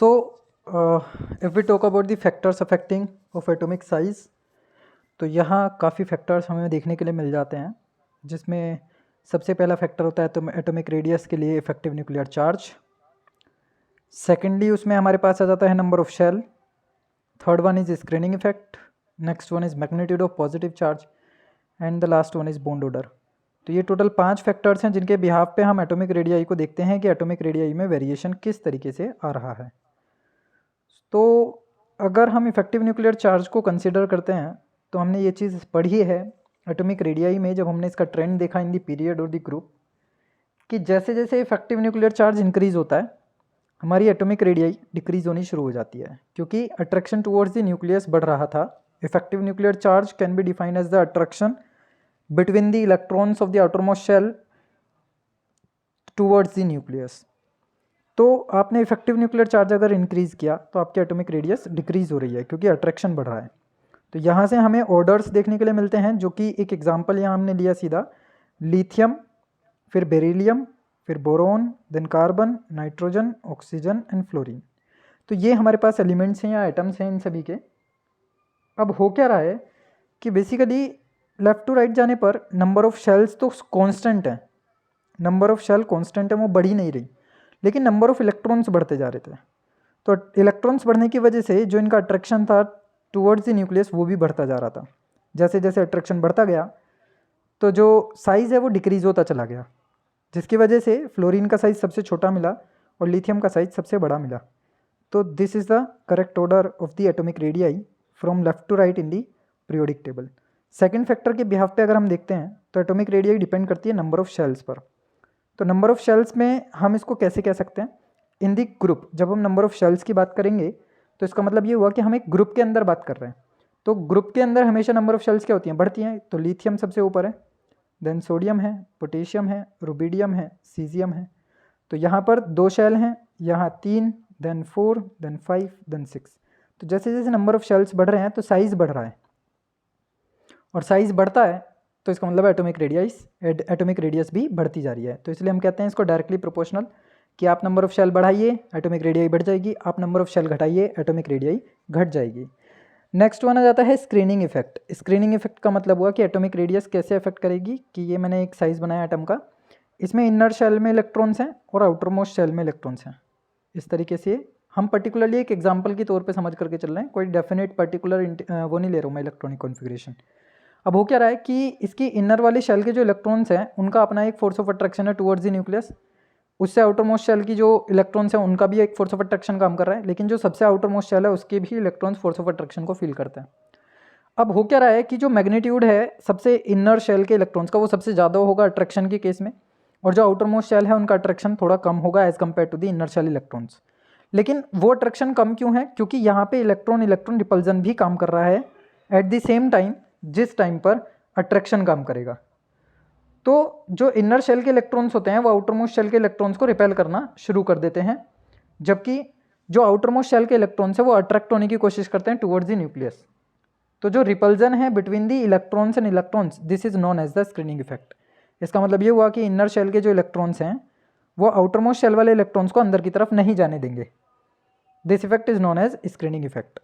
If we talk about the factors affecting of atomic size, तो यहाँ काफ़ी factors हमें देखने के लिए मिल जाते हैं, जिसमें सबसे पहला फैक्टर होता है तो एटॉमिक रेडियस के लिए इफेक्टिव न्यूक्लियर चार्ज। सेकेंडली उसमें हमारे पास आ जाता है number of shell. Third one is screening effect. Next one is magnitude of positive charge and the last one is bond order. तो ये टोटल 5 फैक्टर्स हैं जिनके बिहाफ पे हम एटॉमिक रेडियाई को देखते हैं कि एटॉमिक रेडियाई में वेरिएशन किस तरीके से आ रहा है। तो अगर हम इफेक्टिव न्यूक्लियर चार्ज को कंसिडर करते हैं तो हमने ये चीज़ पढ़ी है एटॉमिक रेडियाई में, जब हमने इसका ट्रेंड देखा इन द पीरियड और द ग्रुप, कि जैसे जैसे इफेक्टिव न्यूक्लियर चार्ज इंक्रीज़ होता है हमारी एटॉमिक रेडियाई डिक्रीज़ होनी शुरू हो जाती है, क्योंकि अट्रैक्शन टुवर्ड्स द न्यूक्लियस बढ़ रहा था। Effective nuclear charge can be defined as the attraction between the electrons of the outermost shell towards the nucleus. तो आपने इफेक्टिव न्यूक्लियर चार्ज अगर इंक्रीज़ किया तो आपकी एटॉमिक रेडियस डिक्रीज़ हो रही है, क्योंकि अट्रैक्शन बढ़ रहा है। तो यहाँ से हमें ऑर्डर्स देखने के लिए मिलते हैं, जो कि एक एग्जांपल यहाँ हमने लिया सीधा, लिथियम, फिर बेरिलियम, फिर boron, then carbon, nitrogen, oxygen and fluorine. तो ये हमारे पास एलिमेंट्स हैं या एटम्स हैं इन सभी के। अब हो क्या रहा है कि बेसिकली लेफ़्ट टू राइट जाने पर नंबर ऑफ शेल्स तो कांस्टेंट है, नंबर ऑफ शेल कांस्टेंट है, वो बढ़ ही नहीं रही, लेकिन नंबर ऑफ इलेक्ट्रॉन्स बढ़ते जा रहे थे। तो इलेक्ट्रॉन्स बढ़ने की वजह से जो इनका अट्रैक्शन था टुवर्ड्स द न्यूक्लियस वो भी बढ़ता जा रहा था। जैसे जैसे अट्रैक्शन बढ़ता गया तो जो साइज़ है वो डिक्रीज़ होता चला गया, जिसकी वजह से फ्लोरीन का साइज़ सबसे छोटा मिला और लिथियम का साइज़ सबसे बड़ा मिला। तो this is the correct order of the atomic radii from left to right in the periodic table. Second factor के बिहाफ पे अगर हम देखते हैं तो एटॉमिक रेडियाई डिपेंड करती है नंबर ऑफ शेल्स पर। तो नंबर ऑफ शेल्स में हम इसको कैसे कह सकते हैं, इन दी ग्रुप। जब हम नंबर ऑफ शेल्स की बात करेंगे तो इसका मतलब ये हुआ कि हम एक ग्रुप के अंदर बात कर रहे हैं। तो ग्रुप के अंदर हमेशा नंबर ऑफ शेल्स क्या होती हैं, बढ़ती हैं। तो लिथियम सबसे ऊपर है, देन सोडियम है, पोटेशियम है, रुबिडियम है, सीजियम है। तो यहाँ पर 2 शेल हैं, यहाँ 3, देन 4, देन 5, देन 6। तो जैसे जैसे नंबर ऑफ शेल्स बढ़ रहे हैं तो साइज़ बढ़ रहा है, और साइज़ बढ़ता है तो इसका मतलब एटॉमिक रेडियस भी बढ़ती जा रही है। तो इसलिए हम कहते हैं इसको डायरेक्टली प्रोपोर्शनल, कि आप नंबर ऑफ शेल बढ़ाइए एटॉमिक रेडियाई बढ़ जाएगी, आप नंबर ऑफ शेल घटाइए एटॉमिक रेडियाई घट जाएगी। नेक्स्ट वन आ जाता है स्क्रीनिंग इफेक्ट। स्क्रीनिंग इफेक्ट का मतलब हुआ कि एटॉमिक रेडियस कैसे अफेक्ट करेगी, कि ये मैंने एक साइज़ बनाया एटम का, इसमें इनर शेल में इलेक्ट्रॉन्स हैं और आउटर मोस्ट शेल में इलेक्ट्रॉन्स हैं। इस तरीके से हम पर्टिकुलरली एक एग्जाम्पल के तौर पर समझ करके चल रहे हैं, कोई डेफिनेट पर्टिकुलर वो नहीं ले रहा हूँ मैं इलेक्ट्रॉनिक कॉन्फिगरेशन। अब हो क्या रहा है कि इसकी इनर वाले शेल के जो इलेक्ट्रॉन्स हैं उनका अपना एक फोर्स ऑफ अट्रैक्शन है टुवर्ड्स द न्यूक्लियस, उससे आउटर मोस्ट शेल की जो इलेक्ट्रॉन्स हैं उनका भी एक फोर्स ऑफ अट्रैक्शन काम कर रहा है, लेकिन जो सबसे आउटर मोस्ट शेल है उसके भी इलेक्ट्रॉन्स फोर्स ऑफ अट्रैक्शन को फील करते हैं। अब हो क्या रहा है कि जो मैग्नीट्यूड है सबसे इनर शेल के इलेक्ट्रॉन्स का वो सबसे ज़्यादा होगा अट्रैक्शन के केस में, और जो आउटर मोस्ट शेल है उनका अट्रैक्शन थोड़ा कम होगा as compare to the inner shell electrons. लेकिन वो अट्रैक्शन कम क्यों है, क्योंकि यहाँ पे इलेक्ट्रॉन रिपल्जन भी काम कर रहा है एट द सेम टाइम जिस टाइम पर अट्रैक्शन काम करेगा। तो जो इनर शेल के इलेक्ट्रॉन्स होते हैं वो आउटर मोस्ट शेल के इलेक्ट्रॉन्स को रिपेल करना शुरू कर देते हैं, जबकि जो आउटर मोस्ट शेल के इलेक्ट्रॉन्स है वो अट्रैक्ट होने की कोशिश करते हैं टुवर्ड्स द न्यूक्लियस। तो जो रिपल्जन है between the electrons and electrons, this is known as the screening effect. इसका मतलब ये हुआ कि इनर शेल के जो इलेक्ट्रॉन्स हैं वो आउटर मोस्ट शेल वाले इलेक्ट्रॉन्स को अंदर की तरफ नहीं जाने देंगे। This effect is known as screening effect.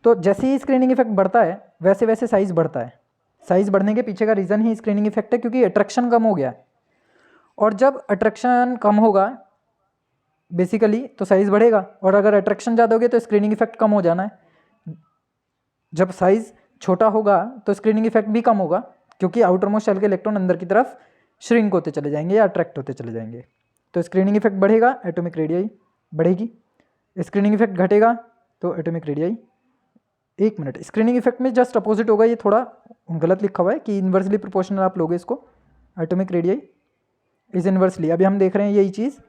तो जैसे ही स्क्रीनिंग इफेक्ट बढ़ता है वैसे वैसे साइज़ बढ़ता है। साइज़ बढ़ने के पीछे का रीज़न ही स्क्रीनिंग इफेक्ट है, क्योंकि अट्रैक्शन कम हो गया है, और जब अट्रैक्शन कम होगा बेसिकली तो साइज़ बढ़ेगा, और अगर अट्रैक्शन ज़्यादा हो गया तो स्क्रीनिंग इफेक्ट कम हो जाना है। जब साइज़ छोटा होगा तो स्क्रीनिंग इफेक्ट भी कम होगा, क्योंकि आउटर मोस्ट शेल के इलेक्ट्रॉन अंदर की तरफ श्रिंक होते चले जाएंगे या अट्रैक्ट होते चले जाएंगे। तो स्क्रीनिंग इफेक्ट बढ़ेगा एटॉमिक रेडियाई बढ़ेगी, स्क्रीनिंग इफेक्ट घटेगा तो एटॉमिक रेडियाई। एक मिनट, स्क्रीनिंग इफेक्ट में जस्ट अपोजिट होगा, ये थोड़ा गलत लिखा हुआ है कि इन्वर्सली प्रोपोर्शनल आप लोगे इसको, एटॉमिक रेडियाई इज इन्वर्सली। अभी हम देख रहे हैं यही चीज़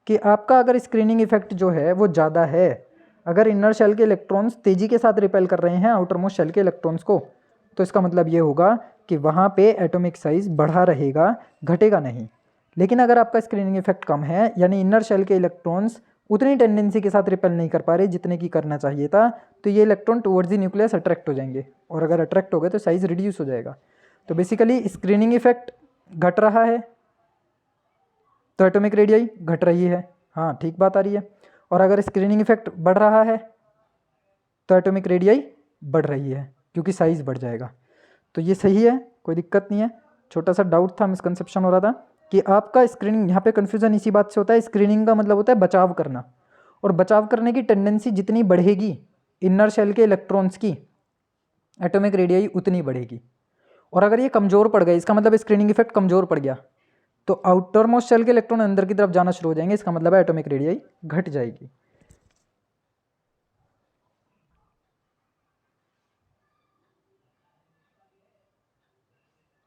कि आपका अगर स्क्रीनिंग इफेक्ट जो है वो ज़्यादा है, अगर इनर शेल के इलेक्ट्रॉन्स तेज़ी के साथ रिपेल कर रहे हैं आउटर मोस्ट शेल के इलेक्ट्रॉन्स को, तो इसका मतलब ये होगा कि वहाँ पे एटॉमिक साइज़ बढ़ा रहेगा, घटेगा नहीं। लेकिन अगर आपका स्क्रीनिंग इफेक्ट कम है, यानी इनर शेल के इलेक्ट्रॉन्स उतनी टेंडेंसी के साथ रिपेल नहीं कर पा रहे जितने की करना चाहिए था, तो ये electron towards the nucleus attract हो जाएंगे, और अगर अट्रैक्ट हो गए तो साइज़ रिड्यूस हो जाएगा। तो बेसिकली स्क्रीनिंग इफेक्ट घट रहा है तो एटॉमिक रेडियाई घट रही है। हाँ, ठीक बात आ रही है। और अगर स्क्रीनिंग इफेक्ट बढ़ रहा है तो एटॉमिक रेडियाई बढ़ रही है क्योंकि साइज़ बढ़ जाएगा। तो ये सही है, कोई दिक्कत नहीं है। छोटा सा डाउट था, मिसकंसेप्शन हो रहा था कि आपका स्क्रीनिंग, यहाँ पे कन्फ्यूज़न इसी बात से होता है। स्क्रीनिंग का मतलब होता है बचाव करना, और बचाव करने की टेंडेंसी जितनी बढ़ेगी इनर शेल के इलेक्ट्रॉन्स की, एटॉमिक रेडियाई उतनी बढ़ेगी। और अगर ये कमज़ोर पड़ गए, इसका मतलब स्क्रीनिंग इफेक्ट कमज़ोर पड़ गया, तो आउटर मोस्ट शेल के इलेक्ट्रॉन अंदर की तरफ जाना शुरू हो जाएंगे, इसका मतलब है एटॉमिक रेडियाई घट जाएगी।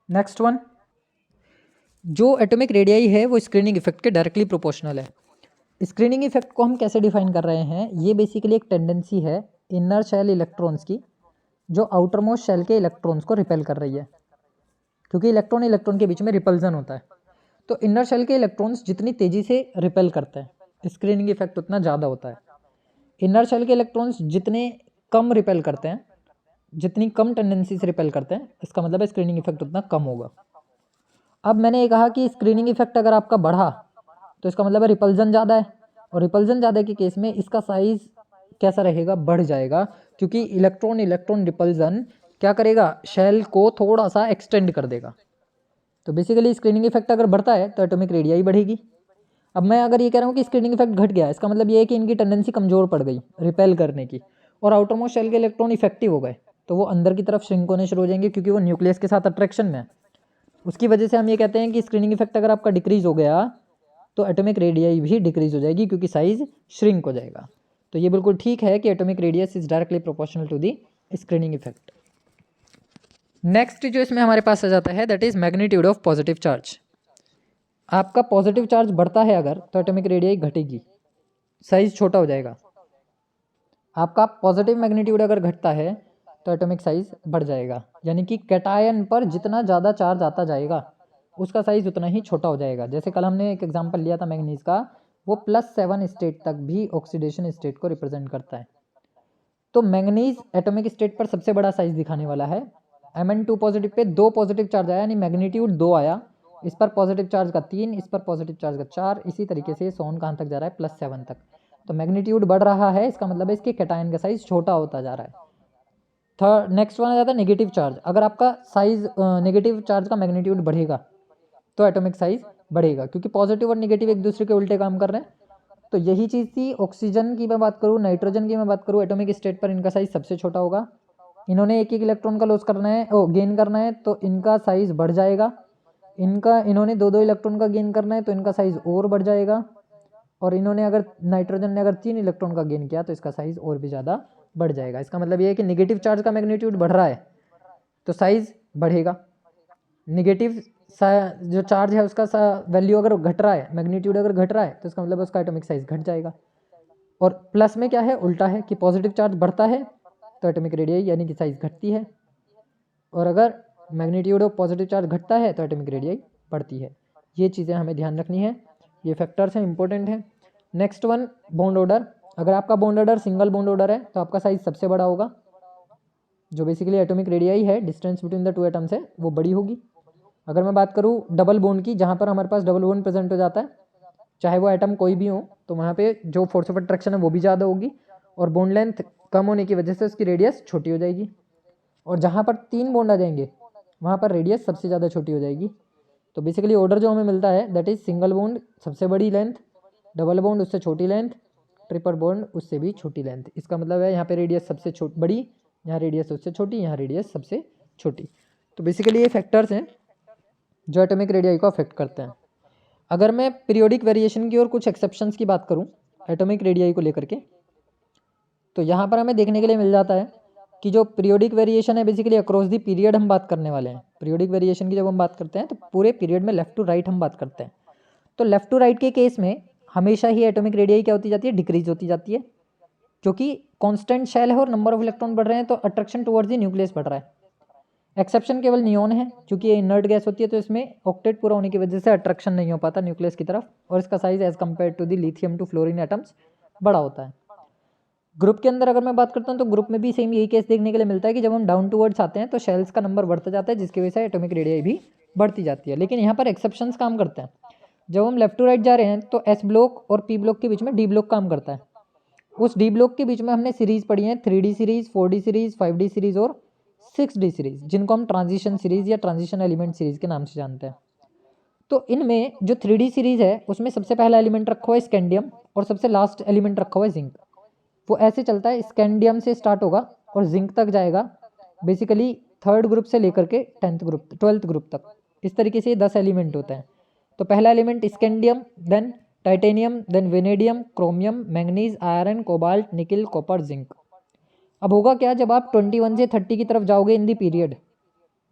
नेक्स्ट वन, जो एटॉमिक रेडियाई है वो स्क्रीनिंग इफेक्ट के डायरेक्टली प्रोपोर्शनल है। स्क्रीनिंग इफेक्ट को हम कैसे डिफाइन कर रहे हैं, ये बेसिकली एक टेंडेंसी है इनर शेल इलेक्ट्रॉन्स की जो आउटर मोस्ट शेल के इलेक्ट्रॉन्स को रिपेल कर रही है, क्योंकि इलेक्ट्रॉन इलेक्ट्रॉन के बीच में रिपल्जन होता है। तो इनर शेल के इलेक्ट्रॉन्स जितनी तेज़ी से रिपेल करते हैं स्क्रीनिंग इफेक्ट उतना ज़्यादा होता है। इनर शेल के इलेक्ट्रॉन्स जितने कम रिपेल करते हैं, जितनी कम टेंडेंसी से रिपेल करते हैं, इसका मतलब है स्क्रीनिंग इफेक्ट उतना कम होगा। अब मैंने ये कहा कि स्क्रीनिंग इफेक्ट अगर आपका बढ़ा तो इसका मतलब है रिपल्जन ज़्यादा है, और रिपल्जन ज़्यादा के केस में इसका साइज़ कैसा रहेगा, बढ़ जाएगा, क्योंकि इलेक्ट्रॉन इलेक्ट्रॉन रिपल्जन क्या करेगा, शेल को थोड़ा सा एक्सटेंड कर देगा। तो बेसिकली स्क्रीनिंग इफेक्ट अगर बढ़ता है तो एटॉमिक रेडियाई बढ़ेगी। अब मैं अगर ये कह रहा हूँ कि स्क्रीनिंग इफेक्ट घट गया, इसका मतलब ये है कि इनकी टेंडेंसी कमज़ोर पड़ गई रिपेल करने की, और आउटर मोस्ट शेल के इलेक्ट्रॉन इफेक्टिव हो गए, तो वो अंदर की तरफ श्रिंक होने शुरू हो जाएंगे, क्योंकि वो न्यूक्लियस के साथ अट्रैक्शन में है। उसकी वजह से हम ये कहते हैं कि स्क्रीनिंग इफेक्ट अगर आपका डिक्रीज हो गया तो एटॉमिक रेडियाई भी डिक्रीज हो जाएगी, क्योंकि साइज श्रिंक हो जाएगा। तो ये बिल्कुल ठीक है कि atomic radius is directly proportional to the screening effect. Next जो इसमें हमारे पास आ जाता है that is magnitude of positive charge. आपका पॉजिटिव चार्ज बढ़ता है अगर तो एटॉमिक रेडियाई घटेगी, साइज छोटा हो जाएगा। आपका पॉजिटिव मैग्नीट्यूड अगर घटता है तो एटॉमिक साइज बढ़ जाएगा, यानी कि कैटायन पर जितना ज़्यादा चार्ज आता जाएगा उसका साइज उतना ही छोटा हो जाएगा। जैसे कल हमने एक एग्जांपल लिया था मैग्नीज का, वो +7 स्टेट तक भी ऑक्सीडेशन स्टेट को रिप्रेजेंट करता है। तो मैग्नीज एटॉमिक स्टेट पर सबसे बड़ा साइज दिखाने वाला है। Mn2 positive pay 2 positive charge आया, यानी मैग्नीट्यूड 2 आया, इस पर पॉजिटिव चार्ज का 3, इस पर पॉजिटिव चार्ज का 4, इसी तरीके से सोन कहाँ तक जा रहा है, +7 तक। तो मैग्नीट्यूड बढ़ रहा है, इसका मतलब है इसके कैटायन का साइज छोटा होता जा रहा है। थर्ड नेक्स्ट वन आ जाता है नेगेटिव चार्ज। अगर आपका साइज नेगेटिव चार्ज का मैग्नीट्यूड बढ़ेगा तो एटॉमिक साइज बढ़ेगा, क्योंकि पॉजिटिव और नेगेटिव एक दूसरे के उल्टे काम कर रहे हैं। तो यही चीज़ थी, ऑक्सीजन की मैं बात करूँ, नाइट्रोजन की मैं बात करूँ, एटॉमिक स्टेट पर इनका साइज सबसे छोटा होगा। इन्होंने एक एक इलेक्ट्रॉन का लॉस करना है, गेन करना है, तो इनका साइज बढ़ जाएगा। इन्होंने 2-2 इलेक्ट्रॉन का गेन करना है तो इनका साइज और बढ़ जाएगा। और इन्होंने अगर नाइट्रोजन ने अगर 3 इलेक्ट्रॉन का गेन किया तो इसका साइज और भी ज़्यादा बढ़ जाएगा। इसका मतलब ये है कि नेगेटिव चार्ज का मैग्नीट्यूड बढ़ रहा है तो साइज बढ़ेगा, नेगेटिव जो चार्ज है उसका वैल्यू अगर घट रहा है, मैग्नीट्यूड अगर घट रहा है, तो इसका मतलब उसका एटॉमिक साइज घट जाएगा। और प्लस में क्या है, उल्टा है कि पॉजिटिव चार्ज बढ़ता है तो एटॉमिक रेडियाई यानी कि साइज घटती है, और अगर मैग्नीट्यूड ऑफ पॉजिटिव चार्ज घटता है तो एटॉमिक रेडियाई बढ़ती है। ये चीज़ें हमें ध्यान रखनी है, ये फैक्टर्स हैं, इंपॉर्टेंट हैं। Next one, bond order. अगर आपका bond order single bond order है तो आपका साइज सबसे बड़ा होगा। जो बेसिकली एटॉमिक रेडियाई है, डिस्टेंस बिटवीन द 2 एटम्स है, वो बड़ी होगी। अगर मैं बात करूँ डबल बॉन्ड की, जहाँ पर हमारे पास डबल बॉन्ड प्रेजेंट हो जाता है, चाहे वो एटम कोई भी हो, तो वहाँ पे जो फोर्स ऑफ अट्रैक्शन है वो भी ज़्यादा होगी, और बॉन्ड लेंथ कम होने की वजह से उसकी रेडियस छोटी हो जाएगी। और जहाँ पर 3 बॉन्ड आ जाएंगे वहाँ पर रेडियस सबसे ज़्यादा छोटी हो जाएगी। तो बेसिकली ऑर्डर जो हमें मिलता है दैट इज़ सिंगल बॉन्ड सबसे बड़ी लेंथ, डबल बॉन्ड उससे छोटी लेंथ, ट्रिपल बॉन्ड उससे भी छोटी लेंथ। इसका मतलब है यहाँ पे रेडियस सबसे बड़ी, यहाँ रेडियस उससे छोटी, यहाँ रेडियस सबसे छोटी। तो बेसिकली ये फैक्टर्स हैं जो एटॉमिक रेडियाई को अफेक्ट करते हैं। अगर मैं पीरियोडिक वेरिएशन की और कुछ एक्सेप्शंस की बात करूं एटॉमिक रेडियाई को लेकर के, तो यहाँ पर हमें देखने के लिए मिल जाता है कि जो पीरियोडिक वेरिएशन है बेसिकली अक्रॉस दी पीरियड हम बात करने वाले हैं। पीरियोडिक वेरिएशन की जब हम बात करते हैं तो पूरे पीरियड में लेफ्ट टू राइट हम बात करते हैं। तो लेफ्ट टू राइट के केस में हमेशा ही एटॉमिक रेडियाई क्या होती जाती है, डिक्रीज होती जाती है, क्योंकि कॉन्स्टेंट शेल है और नंबर ऑफ इलेक्ट्रॉन बढ़ रहे हैं, तो अट्रैक्शन टुवर्ड्स द न्यूक्लियस बढ़ रहा है। एक्सेप्शन केवल नियॉन है, क्योंकि ये इनर्ट गैस होती है, तो इसमें ऑक्टेट पूरा होने की वजह से अट्रैक्शन नहीं हो पाता न्यूक्लियस की तरफ, और इसका size as compare to the lithium to fluorine atoms बड़ा होता है। ग्रुप के अंदर अगर मैं बात करता हूँ तो ग्रुप में भी सेम यही केस देखने के लिए मिलता है कि जब हम डाउन टूवर्ड्स आते हैं तो शेल्स का नंबर बढ़ता जाता है, जिसकी वजह से एटॉमिक रेडियाई भी बढ़ती जाती है। लेकिन यहाँ पर एक्सेप्शंस काम करते हैं। जब हम लेफ्ट टू राइट जा रहे हैं तो एस ब्लॉक और पी ब्लॉक के बीच में डी ब्लॉक काम करता है। उस डी ब्लॉक के बीच में हमने सीरीज पढ़ी है 3D series, 4D series, 5D series और 6D सीरीज, जिनको हम ट्रांजिशन सीरीज या ट्रांजिशन एलिमेंट सीरीज के नाम से जानते हैं। तो इनमें जो 3D सीरीज है उसमें सबसे पहला एलिमेंट रखा हुआ है स्कैंडियम और सबसे लास्ट एलिमेंट रखा हुआ है जिंक। वो ऐसे चलता है, स्कैंडियम से स्टार्ट होगा और जिंक तक जाएगा, बेसिकली थर्ड ग्रुप से लेकर के 12th ग्रुप तक। इस तरीके से 10 एलिमेंट होते हैं। तो पहला element scandium, then titanium, then vanadium, chromium, manganese, iron, cobalt, nickel, copper, zinc. अब होगा क्या, जब आप 21 से 30 की तरफ जाओगे in the period,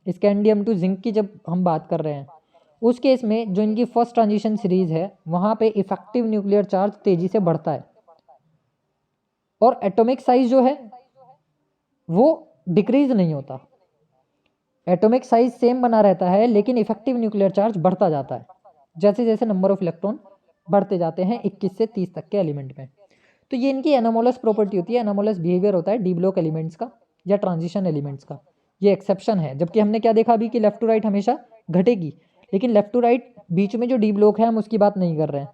scandium to zinc की जब हम बात कर रहे हैं, उस केस में जो इनकी फर्स्ट ट्रांजिशन सीरीज है वहाँ पे इफेक्टिव न्यूक्लियर चार्ज तेजी से बढ़ता है और एटॉमिक साइज जो है वो डिक्रीज नहीं होता। एटॉमिक साइज सेम बना रहता है लेकिन इफेक्टिव न्यूक्लियर चार्ज बढ़ता जाता है जैसे जैसे नंबर ऑफ इलेक्ट्रॉन बढ़ते जाते हैं 21 से 30 तक के एलिमेंट में। तो ये इनकी एनामोलस प्रॉपर्टी होती है, एनामोलस बिहेवियर होता है डी ब्लॉक एलिमेंट्स का या ट्रांजिशन एलिमेंट्स का। ये एक्सेप्शन है, जबकि हमने क्या देखा अभी कि लेफ्ट टू राइट हमेशा घटेगी, लेकिन लेफ्ट टू राइट बीच में जो डी ब्लॉक है हम उसकी बात नहीं कर रहे हैं,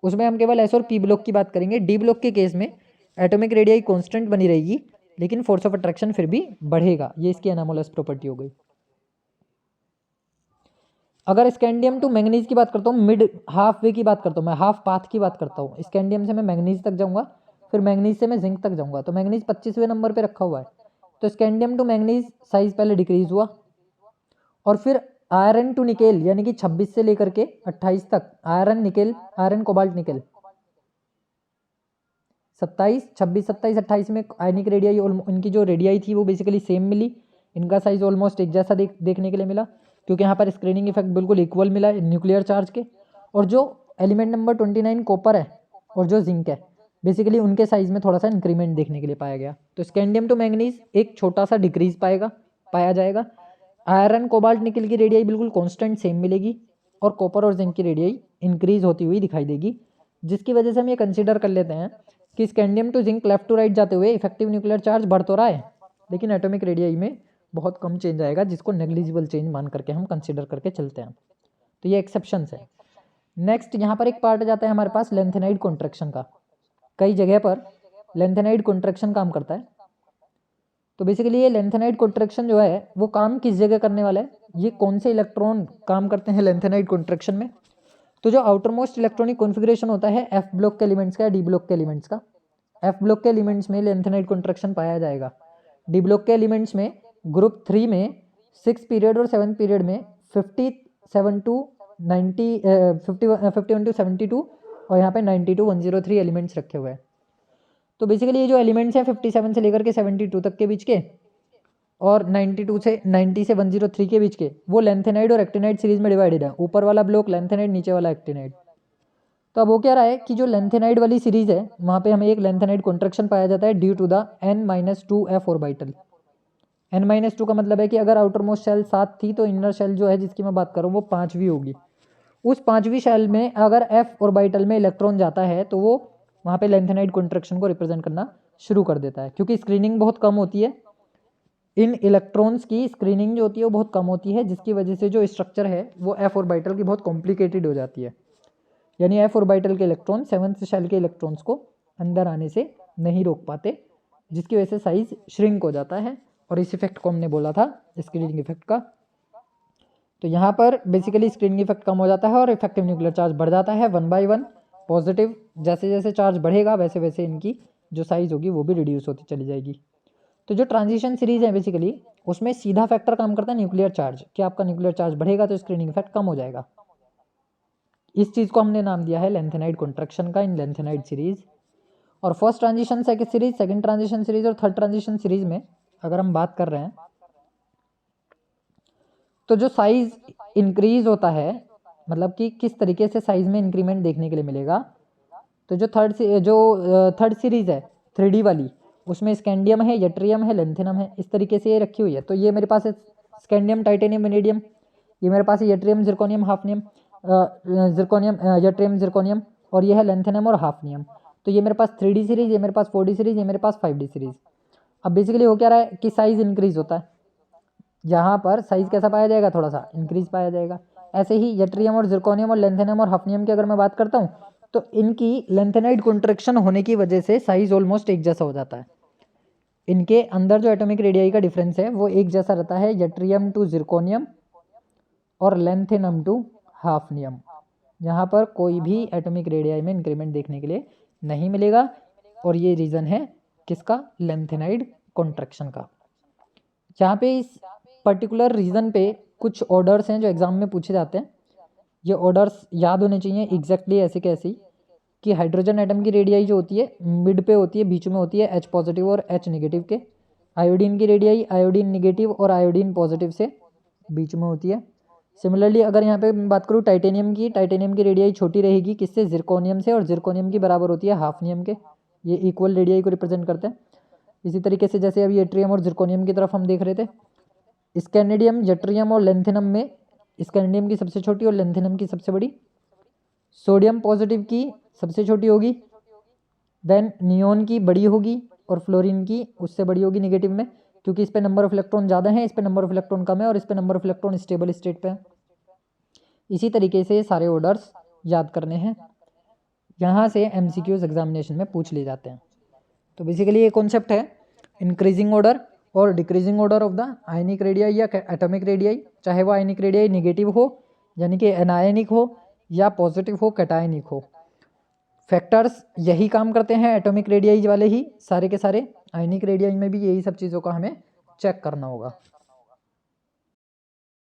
उसमें हम केवल एस और पी ब्लॉक की बात करेंगे। डी ब्लॉक के केस में एटॉमिक रेडियाई कांस्टेंट बनी रहेगी लेकिन फोर्स ऑफ अट्रैक्शन फिर भी बढ़ेगा। ये इसकी एनामोलस प्रॉपर्टी हो गई। अगर स्कैंडियम टू मैंगनीज की बात करता हूँ, मिड हाफ वे की बात करता हूँ, मैं हाफ पाथ की बात करता हूँ। स्कैंडियम से मैं मैंगनीज तक जाऊँगा, फिर मैंगनीज से मैं जिंक तक जाऊँगा। तो मैंगनीज 25वें नंबर पे रखा हुआ है, तो स्कैंडियम टू मैंगनीज साइज पहले डिक्रीज हुआ और फिर आयरन टू निकेल यानी कि 26 से लेकर के 28 तक, iron nickel, iron cobalt nickel 27, 26, 27, 28 में आयनिक रेडियाई इनकी जो रेडियाई थी वो बेसिकली सेम मिली। इनका साइज ऑलमोस्ट एक जैसा देखने के लिए मिला क्योंकि यहाँ पर स्क्रीनिंग इफेक्ट बिल्कुल इक्वल मिला न्यूक्लियर चार्ज के। और जो एलिमेंट नंबर 29 कॉपर है और जो जिंक है बेसिकली उनके साइज में थोड़ा सा इंक्रीमेंट देखने के लिए पाया गया। तो स्कैंडियम टू मैंगनीज एक छोटा सा डिक्रीज पाया जाएगा। आयरन कोबाल्ट निकल की रेडियाई बिल्कुल कांस्टेंट सेम मिलेगी और कॉपर और जिंक की रेडियाई इंक्रीज होती हुई दिखाई देगी, जिसकी वजह से हम ये कंसिडर कर लेते हैं कि scandium to zinc left to right जाते हुए इफेक्टिव न्यूक्लियर चार्ज बढ़ तो रहा है लेकिन एटॉमिक रेडियाई में बहुत कम चेंज आएगा, जिसको नेग्लिजिबल चेंज मान करके हम कंसिडर करके चलते हैं। तो ये एक्सेप्शंस है। नेक्स्ट यहाँ पर एक पार्ट जाता है हमारे पास लेंथेनाइड कॉन्ट्रैक्शन का। कई जगह पर लेंथेनाइड कॉन्ट्रैक्शन काम करता है। तो बेसिकली ये लेंथेनाइड कॉन्ट्रैक्शन जो है वो काम किस जगह करने वाला है, ये कौन से इलेक्ट्रॉन काम करते हैं लेंथेनाइड कॉन्ट्रैक्शन में। तो जो आउटर मोस्ट इलेक्ट्रॉनिक कॉन्फ़िगरेशन होता है एफ ब्लॉक के एलिमेंट्स का या डी ब्लॉक के एलिमेंट्स का, एफ ब्लॉक के एलिमेंट्स में लेंथेनाइड कॉन्ट्रैक्शन पाया जाएगा। डी ब्लॉक के एलिमेंट्स में ग्रुप 3 में 6 पीरियड और 7 पीरियड में 57 टू 90 51 टू 72 और यहाँ पे 90 टू 103 एलिमेंट्स रखे हुए हैं। तो बेसिकली ये जो एलिमेंट्स हैं 57 से लेकर के 72 तक के बीच के और 90 से 103 के बीच के, वो लेंथेनाइड और एक्टिनाइड सीरीज में डिवाइडेड है। ऊपर वाला ब्लॉक लेंथेनाइड, नीचे वाला एक्टिनाइड। तो अब वो क्या रहा है कि जो लेंथेनाइड वाली सीरीज है वहाँ पे हमें एक लेंथेनाइड कॉन्ट्रैक्शन पाया जाता है due to the n-2f orbital. n-2 का मतलब है कि अगर आउटर मोस्ट शेल 7 थी तो इनर शेल जो है जिसकी मैं बात कर रहा हूँ वो 5वीं होगी। उस 5वीं शेल में अगर f ऑर्बिटल में इलेक्ट्रॉन जाता है तो वो वहाँ पे लेंथेनाइड कॉन्ट्रैक्शन को रिप्रेजेंट करना शुरू कर देता है, क्योंकि स्क्रीनिंग बहुत कम होती है। इन इलेक्ट्रॉन्स की स्क्रीनिंग जो होती है वो बहुत कम होती है, जिसकी वजह से जो स्ट्रक्चर है वो एफ ऑर्बिटल की बहुत कॉम्प्लिकेटेड हो जाती है। यानी एफ ऑर्बिटल के इलेक्ट्रॉन 7th शेल के इलेक्ट्रॉन्स को अंदर आने से नहीं रोक पाते, जिसकी वजह से साइज श्रिंक हो जाता है। और इस इफेक्ट को हमने बोला था स्क्रीनिंग इफेक्ट का। तो यहाँ पर बेसिकली स्क्रीनिंग इफेक्ट कम हो जाता है और इफेक्टिव न्यूक्लियर चार्ज बढ़ जाता है 1 by 1 पॉजिटिव। जैसे जैसे चार्ज बढ़ेगा वैसे वैसे इनकी जो साइज होगी वो भी रिड्यूस होती चली जाएगी। तो जो ट्रांजिशन सीरीज है बेसिकली उसमें सीधा फैक्टर काम करता है न्यूक्लियर चार्ज, कि आपका न्यूक्लियर चार्ज बढ़ेगा तो स्क्रीनिंग इफेक्ट कम हो जाएगा। इस चीज़ को हमने नाम दिया है लेंथेनाइड कॉन्ट्रैक्शन का इन लेंथेनाइड सीरीज। और first transition series, second transition series और थर्ड ट्रांजिशन सीरीज में अगर हम बात कर रहे हैं तो जो साइज इंक्रीज होता है, मतलब कि किस तरीके से साइज में इंक्रीमेंट देखने के लिए मिलेगा, तो जो थर्ड सीरीज है 3D वाली, उसमें स्कैंडियम है, यट्रियम है, लेंथेनम है, इस तरीके से ये रखी हुई है। तो ये मेरे पास है स्कैंडियम, टाइटेनियम, वेनेडियम, ये मेरे पास है yttrium, zirconium, hafnium, yttrium, zirconium, और ये है लेंथेनम और हाफनियम। तो ये मेरे पास 3D सीरीज, ये मेरे पास 4D सीरीज, ये मेरे पास 5D सीरीज। अब बेसिकली हो क्या रहा है कि साइज इंक्रीज होता है, यहाँ पर साइज कैसा पाया जाएगा, थोड़ा सा इंक्रीज पाया जाएगा। ऐसे ही यट्रियम और जिरकोनियम और लेंथेनम और हाफनियम की अगर मैं बात करता हूँ तो इनकी लेंथेनाइड कॉन्ट्रैक्शन होने की वजह से साइज ऑलमोस्ट एक जैसा हो जाता है। इनके अंदर जो एटॉमिक रेडियाई का डिफरेंस है वो एक जैसा रहता है, यट्रियम टू जिरकोनियम और लेंथेनम टू हाफनियम। यहाँ पर कोई भी एटॉमिक रेडियाई में इंक्रीमेंट देखने के लिए नहीं मिलेगा, और ये रीज़न है किसका, लेंथेनाइड कॉन्ट्रैक्शन का। यहाँ पे इस पर्टिकुलर रीज़न पे कुछ ऑर्डर्स हैं जो एग्जाम में पूछे जाते हैं। ये ऑर्डर्स याद होने चाहिए एग्जैक्टली ऐसे कैसी, कि हाइड्रोजन एटम की रेडियाई जो होती है मिड पे होती है, बीच में होती है H पॉजिटिव और H निगेटिव के। आयोडीन की रेडियाई आयोडीन निगेटिव और आयोडीन पॉजिटिव से बीच में होती है। सिमिलरली अगर यहाँ पे बात करूँ टाइटेनियम की रेडियाई छोटी रहेगी किससे, जिरकोनियम से, और जिरकोनियम की बराबर होती है हाफनियम के। ये इक्वल रेडियाई को रिप्रेजेंट करते हैं। इसी तरीके से जैसे अभी एट्रियम और जिरकोनियम की तरफ हम देख रहे थे, स्कैंडियम, यट्रियम और लेंथेनम में स्कैंडियम की सबसे छोटी और लेंथेनम की सबसे बड़ी। सोडियम पॉजिटिव की सबसे छोटी होगी, देन नियोन की बड़ी होगी और फ्लोरीन की उससे बड़ी होगी निगेटिव में, क्योंकि इस पे नंबर ऑफ इलेक्ट्रॉन ज़्यादा है, इस पे नंबर ऑफ इलेक्ट्रॉन कम है, और इस पे number of electron stable state पे है। इसी तरीके से सारे ऑर्डर्स याद करने हैं, यहाँ से MCQs एग्जामिनेशन में पूछ लिए जाते हैं। तो बेसिकली ये कॉन्सेप्ट है इंक्रीजिंग ऑर्डर और decreasing order of the ionic radii या एटॉमिक रेडियाई, चाहे वो आयनिक रेडियाई निगेटिव हो यानी कि एनायनिक हो या पॉजिटिव हो कैटायनिक हो। फैक्टर्स यही काम करते हैं एटॉमिक रेडियाई वाले ही, सारे के सारे आयनिक रेडियाई में भी यही सब चीज़ों का हमें चेक करना होगा।